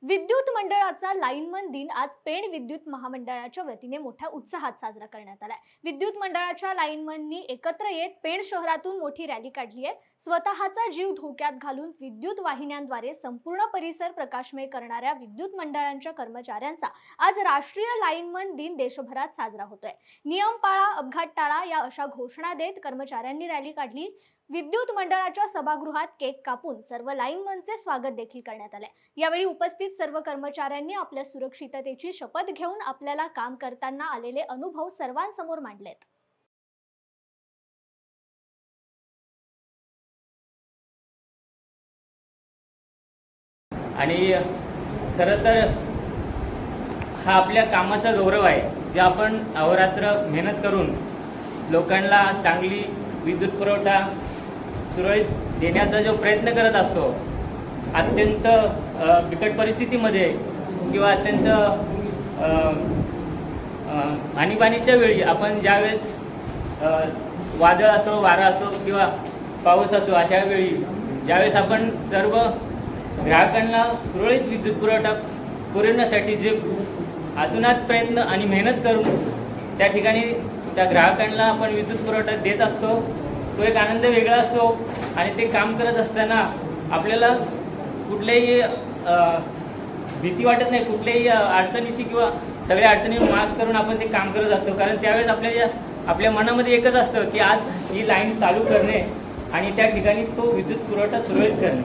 विद्युत मंडळाचा लाईनमन दिन आज पेण विद्युत महामंडळाच्या वतीने मोठ्या उत्साहात साजरा करण्यात आलाय। विद्युत मंडळाच्या लाईनमननी एकत्र येत पेण शहरातून मोठी रॅली काढली आहे। स्वतःचा जीव धोक्यात घालून विद्युत वाहिन्यांद्वारे संपूर्ण परिसर प्रकाशमय करणाऱ्या विद्युत मंडळांच्या कर्मचाऱ्यांचा आज राष्ट्रीय लाईनमन दिन देशभरात साजरा होतोय। नियम पाळा, अपघात टाळा या अशा घोषणा देत कर्मचाऱ्यांनी रॅली काढली। विद्युत मंडळाच्या सभागृहात केक कापून सर्व लाईनमनचे स्वागत देखील करण्यात आले। यावेळी उपस्थित सर्व कर्मचाऱ्यांनी आपल्या सुरक्षिततेची शपथ घेऊन आपल्याला काम करताना आलेले अनुभव सर्वांसमोर मांडलेत। आणि खरं तर हा आपल्या कामाचा गौरव आहे, जे आपण अहोरात्र मेहनत करून लोकांना चांगली विद्युत पुरवठा सुरळीत देण्याचा जो प्रयत्न करत असतो, अत्यंत बिकट परिस्थितीमध्ये किंवा अत्यंत आणीबाणीच्या वेळी आपण ज्यावेळेस वादळ असो, वारा असो किंवा पाऊस असो, अशा वेळी ज्यावेळेस आपण सर्व ग्राहकांना सुरळीत विद्युत पुरवठा पुरवण्यासाठी जे अतोनात प्रयत्न आणि मेहनत करून त्या ठिकाणी त्या ग्राहकांना आपण विद्युत पुरवठा देत असतो, तो एक आनंद वेगळा असतो। आणि ते काम करत असताना आपल्याला कुठल्याही भीती वाटत नाही, कुठल्याही अडचणीची किंवा सगळ्या अडचणी मात करून आपण ते काम करत असतो। कारण त्यावेळेस आपल्या मनामध्ये एकच असतं की आज ही लाईन चालू करणे आणि त्या ठिकाणी तो विद्युत पुरवठा सुरळीत करणे।